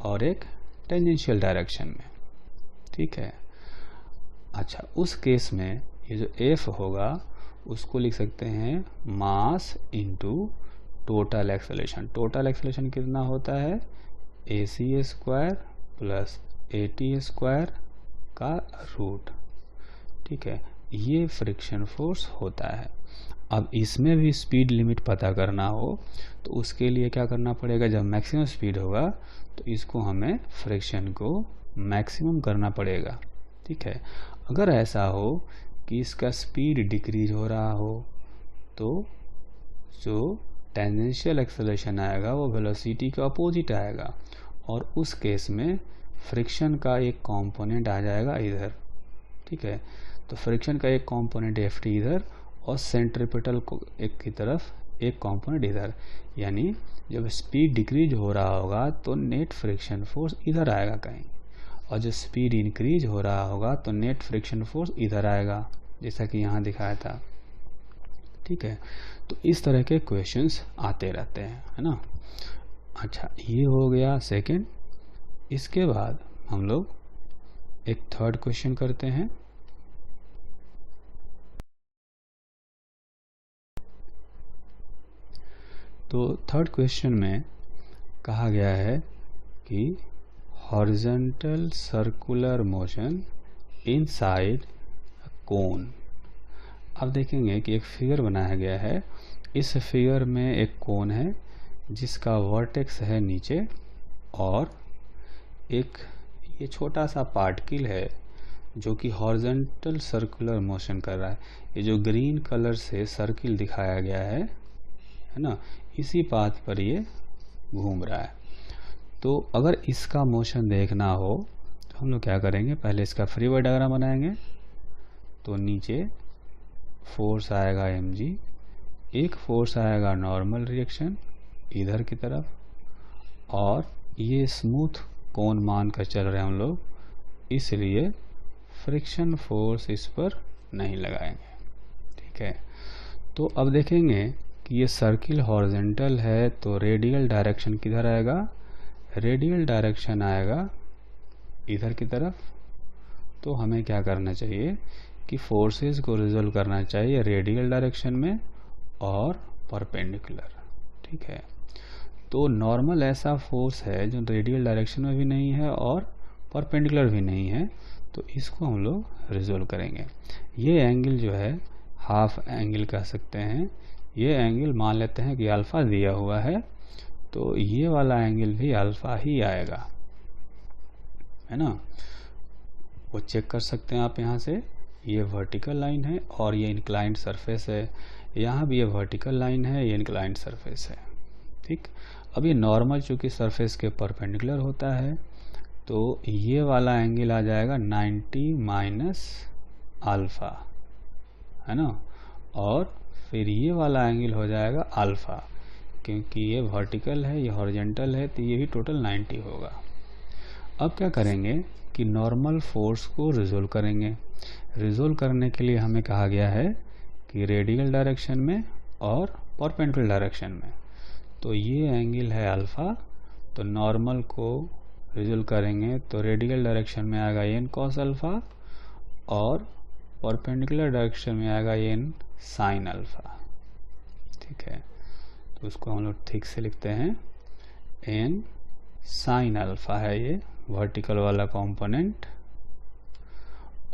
और एक टेंजेंशियल डायरेक्शन में, ठीक है। अच्छा, उस केस में ये जो F होगा उसको लिख सकते हैं mass into total acceleration. Total acceleration कितना होता है, AC square plus AT square का रूट, ठीक है। ये फ्रिक्शन फोर्स होता है। अब इसमें भी स्पीड लिमिट पता करना हो तो उसके लिए क्या करना पड़ेगा, जब मैक्सिमम स्पीड होगा तो इसको हमें फ्रिक्शन को मैक्सिमम करना पड़ेगा, ठीक है। अगर ऐसा हो कि इसका स्पीड डिक्रीज हो रहा हो तो जो टेंजेंशियल एक्सेलरेशन आएगा वो वेलोसिटी के अपोजिट आएगा और उस केस में फ्रिक्शन का एक कंपोनेंट आ जाएगा इधर, ठीक है। तो फ्रिक्शन का एक कंपोनेंट Ft इधर और सेंट्रीपेटल को एक की तरफ एक कंपोनेंट इधर, यानी जब स्पीड डिक्रीज हो रहा होगा तो नेट फ्रिक्शन फोर्स इधर आएगा कहीं, और जब स्पीड इंक्रीज हो रहा होगा तो नेट फ्रिक्शन फोर्स इधर आएगा, जैसा कि यहाँ दिखाया था, ठीक है। तो इस तरह के क्वेश्चंस आते रहते हैं, है ना। अच्छा, ये हो गया सेकंड। इसके बाद हम लोग एक थर्ड क्वेश्चन करते हैं। तो थर्ड क्वेश्चन में कहा गया है कि हॉरिजॉन्टल सर्कुलर मोशन इनसाइड कोन। अब देखेंगे कि एक फिगर बनाया गया है। इस फिगर में एक कोन है जिसका वर्टेक्स है नीचे और एक ये छोटा सा पार्टिकल है जो कि हॉरिजॉन्टल सर्कुलर मोशन कर रहा है। ये जो ग्रीन कलर से सर्किल दिखाया गया है ना, इसी पाथ पर ये घूम रहा है। तो अगर इसका मोशन देखना हो तो हम लोग क्या करेंगे, पहले इसका फ्री बॉडी डायग्राम बनाएंगे। तो नीचे फोर्स आएगा mg, एक फोर्स आएगा नॉर्मल रिएक्शन इधर की तरफ, और ये स्मूथ कोण मान कर चल रहे हैं हम लोग, इसलिए फ्रिक्शन फोर्स इस पर नहीं लगाएंगे। ठीक है, तो अब देखेंगे कि ये सर्किल हॉरिजॉन्टल है तो रेडियल डायरेक्शन किधर आएगा, रेडियल डायरेक्शन आएगा इधर की तरफ। तो हमें क्या करना चाहिए कि फोर्सेस को रिजोल्व करना चाहिए रेडियल डायरेक्शन में और परपेंडिकुलर। ठीक है, तो नॉर्मल ऐसा फोर्स है जो रेडियल डायरेक्शन में भी नहीं है और परपेंडिकुलर भी नहीं है, तो इसको हम लोग रिजोल्व करेंगे। ये एंगल जो है हाफ एंगल कह सकते हैं। ये एंगल मान लेते हैं कि अल्फा दिया हुआ है, तो ये वाला एंगल भी अल्फा ही आएगा, है ना। वो चेक कर सकते हैं आप यहाँ से। ये वर्टिकल लाइन है और ये इंक्लाइंड सरफेस है। यहाँ भी ये वर्टिकल लाइन है, ये इंक्लाइंड सरफेस है। ठीक, अब ये नॉर्मल चूँकि सरफेस के परपेंडिकुलर होता है, तो ये वाला एंगल आ जाएगा 90 माइनस अल्फ़ा, है ना। और फिर ये वाला एंगल हो जाएगा अल्फ़ा, क्योंकि ये वर्टिकल है, ये हॉरिजॉन्टल है, तो ये भी टोटल 90 होगा। अब क्या करेंगे कि नॉर्मल फोर्स को रिजोल्व करेंगे। रिजोल्व करने के लिए हमें कहा गया है कि रेडियल डायरेक्शन में और परपेंडिकुलर डायरेक्शन में। तो ये एंगल है अल्फ़ा, तो नॉर्मल को रिजोल्व करेंगे तो रेडियल डायरेक्शन में आएगा एन कॉस अल्फ़ा और परपेंडिकुलर डायरेक्शन में आएगा एन साइन अल्फ़ा। ठीक है, तो उसको हम लोग ठीक से लिखते हैं, एन साइन अल्फ़ा है ये वर्टिकल वाला कंपोनेंट।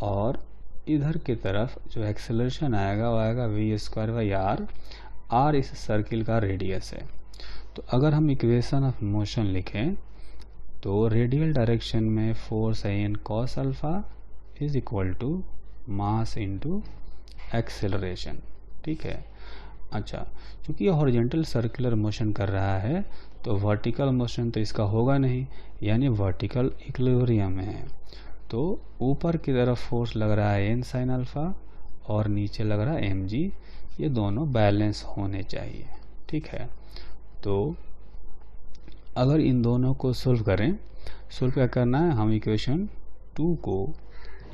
और इधर की तरफ जो एक्सेलरेशन आएगा वो आएगा v²/r। r इस सर्किल का रेडियस है। तो अगर हम इक्वेशन ऑफ मोशन लिखें तो रेडियल डायरेक्शन में फोर्स है N cos alpha is equal to mass into acceleration. ठीक है, अच्छा, क्योंकि ये हॉरिजॉन्टल सर्कुलर मोशन कर रहा है तो वर्टिकल मोशन तो इसका होगा नहीं, यानी वर्टिकल इक्विलिब्रियम में है। तो ऊपर की तरफ फोर्स लग रहा है एन साइन अल्फ़ा और नीचे लग रहा है एम जी, ये दोनों बैलेंस होने चाहिए। ठीक है, तो अगर इन दोनों को सोल्व करें, सोल्व क्या करना है, हम इक्वेशन 2 को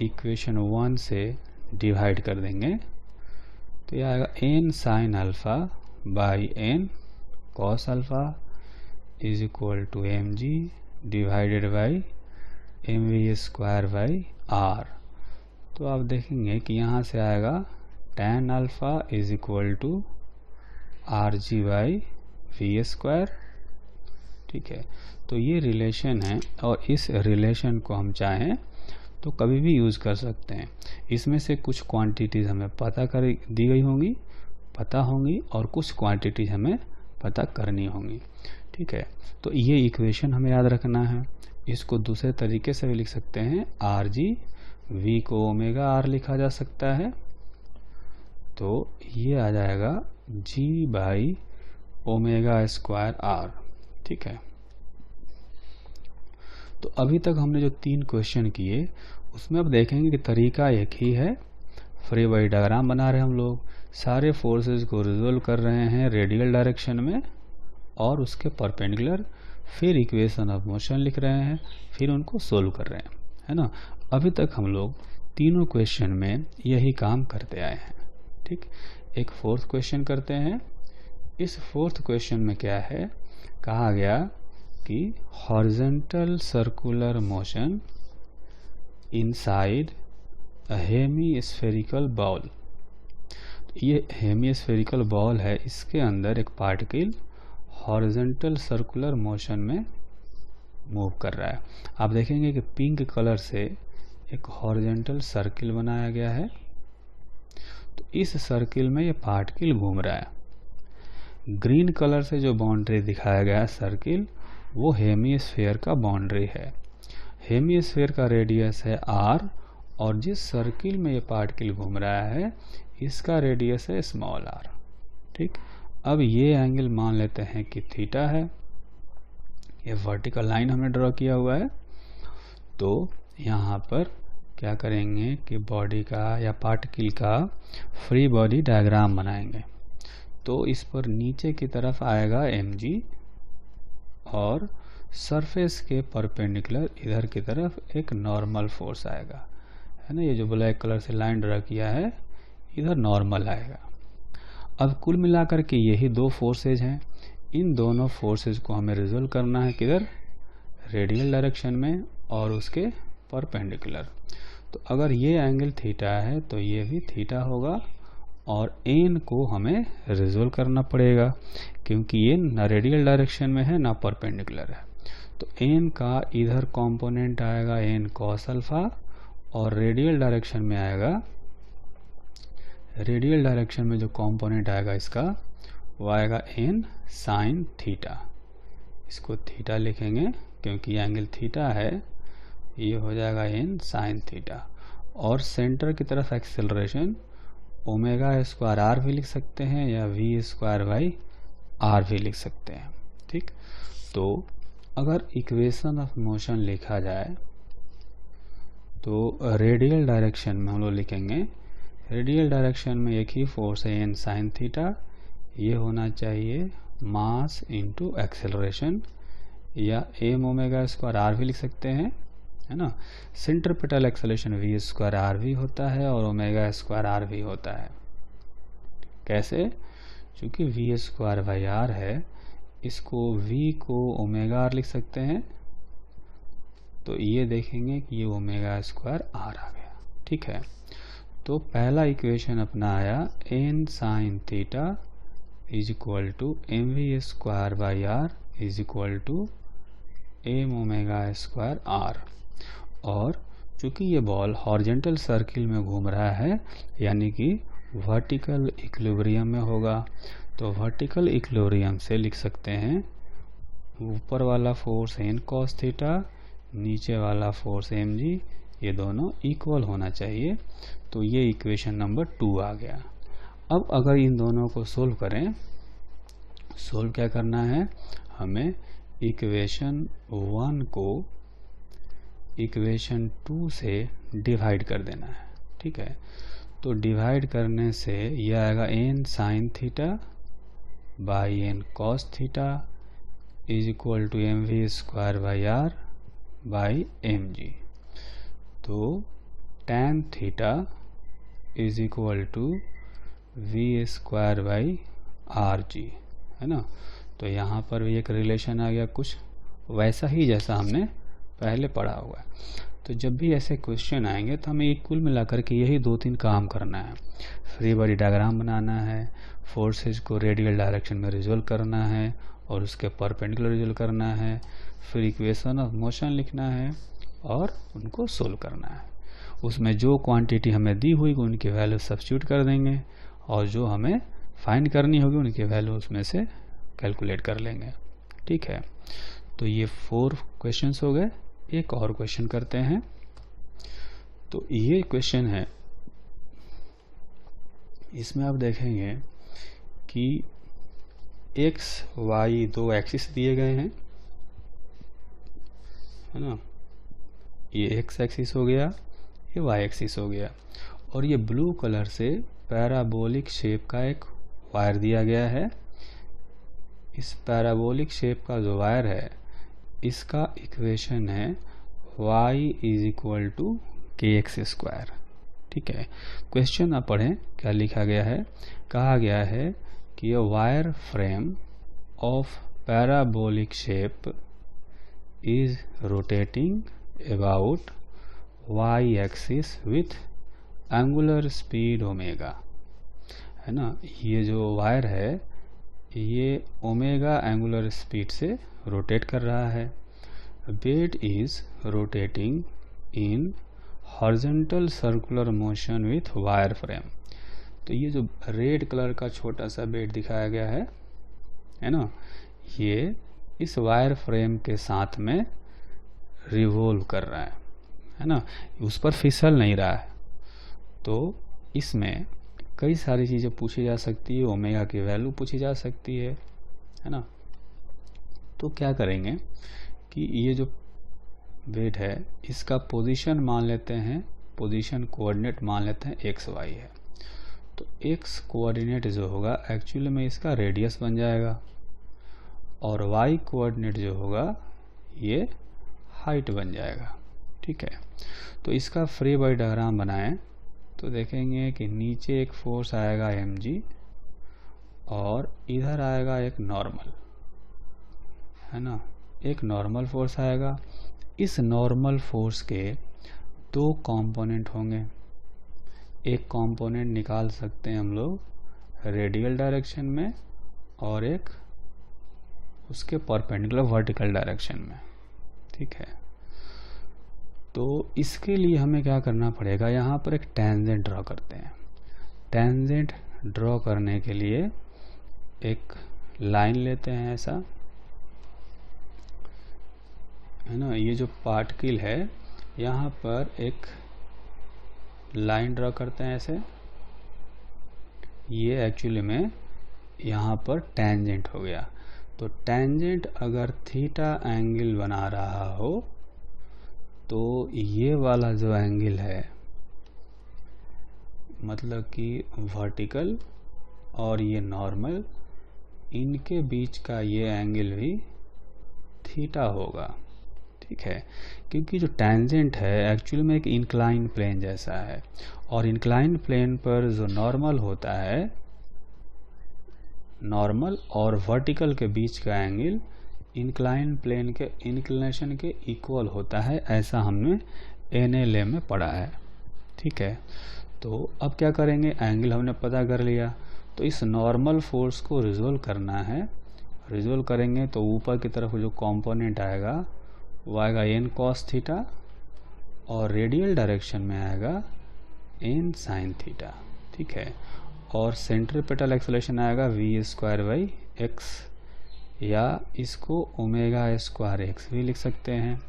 इक्वेशन 1 से डिवाइड कर देंगे। तो यह आएगा N sine alpha by N cos alpha is equal to m g divided by mv²/r। तो आप देखेंगे कि यहाँ से आएगा tan alpha is equal to rg/v²। ठीक है, तो ये रिलेशन है और इस रिलेशन को हम चाहें तो कभी भी यूज़ कर सकते हैं। इसमें से कुछ क्वांटिटीज़ हमें पता होंगी और कुछ क्वांटिटीज़ हमें पता करनी होंगी। ठीक है, तो ये इक्वेशन हमें याद रखना है। इसको दूसरे तरीके से भी लिख सकते हैं, आर जी, वी को ओमेगा आर लिखा जा सकता है, तो ये आ जाएगा जी बाई ओमेगा स्क्वायर आर। ठीक है, तो अभी तक हमने जो 3 क्वेश्चन किए उसमें अब देखेंगे कि तरीका एक ही है। फ्री बॉडी डायग्राम बना रहे हैं हम लोग, सारे फोर्सेस को रिजोल्व कर रहे हैं रेडियल डायरेक्शन में और उसके परपेंडिकुलर, फिर इक्वेशन ऑफ मोशन लिख रहे हैं, फिर उनको सोल्व कर रहे हैं, है ना। अभी तक हम लोग तीनों क्वेश्चन में यही काम करते आए हैं। ठीक, एक फोर्थ क्वेश्चन करते हैं। इस फोर्थ क्वेश्चन में क्या है, कहा गया कि horizontal circular motion inside a hemispherical ball. ये हेमीस्फेरिकल बॉल है, इसके अंदर एक पार्टिकल हॉरिजॉन्टल सर्कुलर मोशन में मूव कर रहा है। आप देखेंगे कि पिंक कलर से एक हॉरिजॉन्टल सर्किल बनाया गया है, तो इस सर्किल में ये पार्टिकल घूम रहा है। ग्रीन कलर से जो बाउंड्री दिखाया गया है सर्किल, वो हेमीस्फेयर का बाउंड्री है। हेमीस्फेयर का रेडियस है r और जिस सर्किल में ये पार्टिकल घूम रहा है इसका रेडियस है स्मॉल r। ठीक, अब ये एंगल मान लेते हैं कि थीटा है। ये वर्टिकल लाइन हमने ड्रॉ किया हुआ है, तो यहाँ पर क्या करेंगे कि बॉडी का या पार्टिकल का फ्री बॉडी डायग्राम बनाएंगे। तो इस पर नीचे की तरफ आएगा mg और सरफेस के परपेंडिकुलर इधर की तरफ एक नॉर्मल फोर्स आएगा, है ना, ये जो ब्लैक कलर से लाइन ड्रा किया है इधर नॉर्मल आएगा। अब कुल मिलाकर के यही दो फोर्सेज हैं, इन दोनों फोर्सेज को हमें रिजोल्व करना है किधर, रेडियल डायरेक्शन में और उसके परपेंडिकुलर। तो अगर ये एंगल थीटा है तो ये भी थीटा होगा और एन को हमें रिजोल्व करना पड़ेगा क्योंकि ये ना रेडियल डायरेक्शन में है ना परपेंडिकुलर है। तो एन का इधर कंपोनेंट आएगा एन कॉस अल्फा और रेडियल डायरेक्शन में आएगा, रेडियल डायरेक्शन में जो कंपोनेंट आएगा इसका वो आएगा एन साइन थीटा। इसको थीटा लिखेंगे क्योंकि एंगल थीटा है, ये हो जाएगा एन साइन थीटा। और सेंटर की तरफ एक्सेलरेशन ओमेगा स्क्वायर आर भी लिख सकते हैं या वी स्क्वायर बाई आर भी लिख सकते हैं। ठीक, तो अगर इक्वेशन ऑफ मोशन लिखा जाए तो रेडियल डायरेक्शन में हम लोग लिखेंगे, रेडियल डायरेक्शन में एक ही फोर्स है एन साइन थीटा, ये होना चाहिए मास इनटू एक्सेलरेशन या एम ओमेगा स्क्वायर आर भी लिख सकते हैं, है ना। Centripetal acceleration v square r भी होता है और ओमेगा स्क्वायर आर भी होता है। कैसे, क्योंकि वी स्क्वायर बाई आर है, इसको वी को ओमेगा आर लिख सकते हैं, तो ये देखेंगे कि ये ओमेगा स्क्वायर आर आ गया। ठीक है, तो पहला इक्वेशन अपना आया N sine theta is equal to m v square by r is equal to m omega square r. और चूंकि ये बॉल हॉरिजॉन्टल सर्किल में घूम रहा है यानी कि वर्टिकल इक्विलिब्रियम में होगा, तो वर्टिकल इक्विलिब्रियम से लिख सकते हैं ऊपर वाला फोर्स एन कॉस थीटा, नीचे वाला फोर्स एम जी, ये दोनों इक्वल होना चाहिए। तो ये इक्वेशन नंबर 2 आ गया। अब अगर इन दोनों को सोल्व करें, सोल्व क्या करना है, हमें इक्वेशन 1 को इक्वेशन 2 से डिवाइड कर देना है। ठीक है, तो डिवाइड करने से यह आएगा N sine theta by N cos theta is equal to m v square by r by m g. तो tan theta is equal to v square by r g, है ना। तो यहाँ पर भी एक रिलेशन आ गया कुछ वैसा ही जैसा हमने पहले पढ़ा हुआ है। तो जब भी ऐसे क्वेश्चन आएंगे तो हमें कुल मिलाकर के यही 2-3 काम करना है। फ्री बॉडी डायग्राम बनाना है, फोर्सेज को रेडियल डायरेक्शन में रिजोल्व करना है और उसके परपेंडिकुलर रिजोल्व करना है, फिर इक्वेशन ऑफ मोशन लिखना है और उनको सोल्व करना है। उसमें जो क्वांटिटी हमें दी हुई उनकी वैल्यू सब्स्टिट्यूट कर देंगे और जो हमें फाइंड करनी होगी उनकी वैल्यू उसमें से कैलकुलेट कर लेंगे। ठीक है, तो ये 4 क्वेश्चंस हो गए। एक और क्वेश्चन करते हैं। तो ये क्वेश्चन है, इसमें आप देखेंगे कि एक्स वाई 2 एक्सिस दिए गए हैं, है ना। ये एक्स एक्सिस हो गया, ये वाई एक्सिस हो गया और ये ब्लू कलर से पैराबोलिक शेप का एक वायर दिया गया है। इस पैराबोलिक शेप का जो वायर है इसका इक्वेशन है y इज इक्वल टू के एक्स स्क्वायर। ठीक है, क्वेश्चन आप पढ़ें क्या लिखा गया है। कहा गया है कि ये wire frame of parabolic shape is rotating about y axis with angular speed omega, है ना। ये जो वायर है ये ओमेगा एंगुलर स्पीड से रोटेट कर रहा है। Bed is rotating in horizontal circular motion with wire frame. तो ये जो रेड कलर का छोटा सा बेड दिखाया गया है ना, ये इस वायर फ्रेम के साथ में रिवॉल्व कर रहा है ना, उस पर फिसल नहीं रहा है। तो इसमें कई सारी चीज़ें पूछी जा सकती है, ओमेगा की वैल्यू पूछी जा सकती है ना। तो क्या करेंगे कि ये जो वेट है इसका पोजीशन मान लेते हैं, पोजीशन कोऑर्डिनेट मान लेते हैं एक्स वाई है। तो एक्स कोऑर्डिनेट जो होगा एक्चुअली में इसका रेडियस बन जाएगा और वाई कोऑर्डिनेट जो होगा ये हाइट बन जाएगा। ठीक। ठीक है। तो इसका फ्री बॉडी डायग्राम बनाएं तो देखेंगे कि नीचे एक फोर्स आएगा mg और इधर आएगा एक नॉर्मल, है ना, एक नॉर्मल फोर्स आएगा। इस नॉर्मल फोर्स के दो कंपोनेंट होंगे। एक कंपोनेंट निकाल सकते हैं हम लोग रेडियल डायरेक्शन में और एक उसके परपेंडिकुलर वर्टिकल डायरेक्शन में, ठीक है। तो इसके लिए हमें क्या करना पड़ेगा, यहाँ पर एक टेंजेंट ड्रॉ करते हैं। टेंजेंट ड्रॉ करने के लिए एक लाइन लेते हैं ऐसा, है ना। ये जो पार्टिकल है यहाँ पर एक लाइन ड्रॉ करते हैं ऐसे। ये एक्चुअली में यहाँ पर टेंजेंट हो गया। तो टेंजेंट अगर थीटा एंगल बना रहा हो तो ये वाला जो एंगल है, मतलब कि वर्टिकल और ये नॉर्मल, इनके बीच का ये एंगल भी थीटा होगा, ठीक है। क्योंकि जो टेंजेंट है एक्चुअली में एक इंक्लाइन प्लेन जैसा है और इंक्लाइन प्लेन पर जो नॉर्मल होता है, नॉर्मल और वर्टिकल के बीच का एंगल इंक्लाइन प्लेन के इंक्लिनेशन के इक्वल होता है, ऐसा हमने NLA में पढ़ा है, ठीक है। तो अब क्या करेंगे, एंगल हमने पता कर लिया, तो इस नॉर्मल फोर्स को रिजोल्व करना है। रिजोल्व करेंगे तो ऊपर की तरफ जो कंपोनेंट आएगा वो आएगा n cos थीटा और रेडियल डायरेक्शन में आएगा n sin थीटा, ठीक है। और सेंट्रीपिटल एक्सेलरेशन आएगा v²/x या इसको ω²x भी लिख सकते हैं।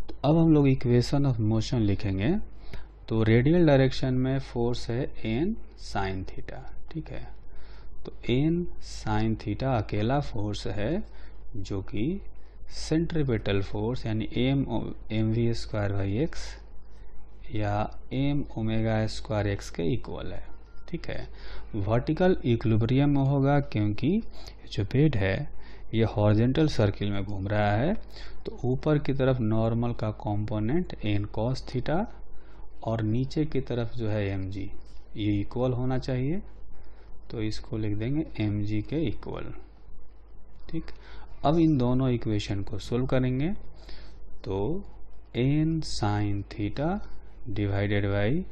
तो अब हम लोग इक्वेशन ऑफ मोशन लिखेंगे। तो रेडियल डायरेक्शन में फोर्स है n sin थीटा, ठीक है। तो n sin थीटा अकेला फोर्स है जो कि सेंट्रीपिटल फोर्स यानी mv²/x या mω²x के इक्वल है, ठीक है। वर्टिकल इक्विलिब्रियम में होगा क्योंकि जो बेड है ये हॉरिजॉन्टल सर्किल में घूम रहा है। तो ऊपर की तरफ नॉर्मल का कंपोनेंट n cos थीटा और नीचे की तरफ जो है mg, ये इक्वल होना चाहिए। तो इसको लिख देंगे mg के इक्वल, ठीक। अब इन दोनों इक्वेशन को सोल्व करेंगे तो n sin theta divided by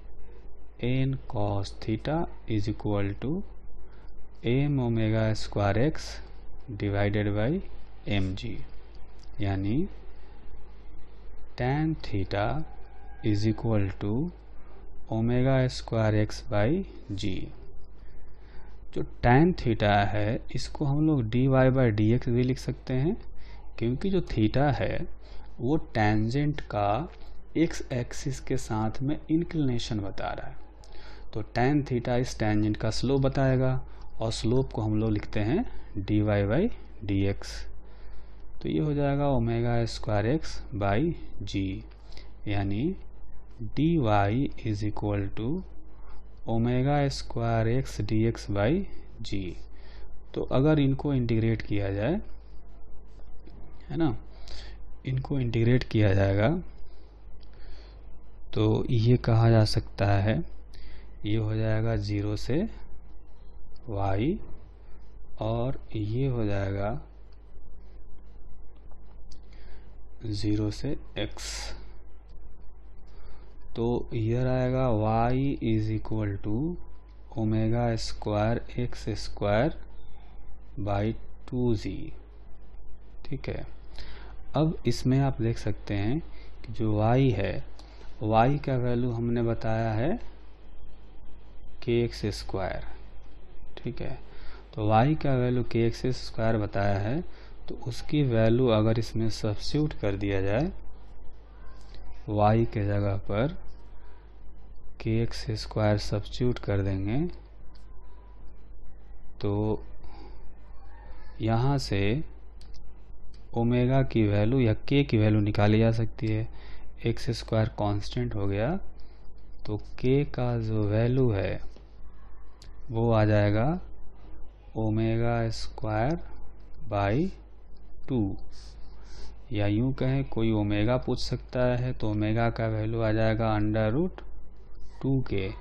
n cos theta is equal to mω²x divided by mg, यानी tan theta is equal to ω²x/g। जो tan थीटा है इसको हम लोग dy/dx भी लिख सकते हैं, क्योंकि जो थीटा है वो टेंजेंट का x एक्सिस के साथ में इंक्लिनेशन बता रहा है। तो tan थीटा इस टेंजेंट का स्लोप बताएगा और स्लोप को हम लोग लिखते हैं dy/dx। तो ये हो जाएगा ω²x/g, यानी dy is equal to ω²x dx/g। तो अगर इनको इंटीग्रेट किया जाए, है ना, इनको इंटीग्रेट किया जाएगा तो ये कहा जा सकता है, ये हो जाएगा 0 से y और ये हो जाएगा 0 से x। तो इधर आएगा y is equal to ω²x²/2g, ठीक है। अब इसमें आप देख सकते हैं कि जो y है, y का वैल्यू हमने बताया है kx², ठीक है। तो y का वैल्यू kx² बताया है, तो उसकी वैल्यू अगर इसमें सब्स्टिट्यूट कर दिया जाए, y के जगह पर kx² सब्स्टिट्यूट कर देंगे तो यहाँ से ओमेगा की वैल्यू या k की वैल्यू निकाली जा सकती है। x² कांस्टेंट हो गया तो k का जो वैल्यू है वो आ जाएगा ω²/2, या यूँ कहें कोई ओमेगा पूछ सकता है तो ओमेगा का वैल्यू आ जाएगा √2k।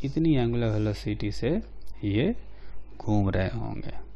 इतनी एंगुलर वेलोसिटी से ये घूम रहे होंगे।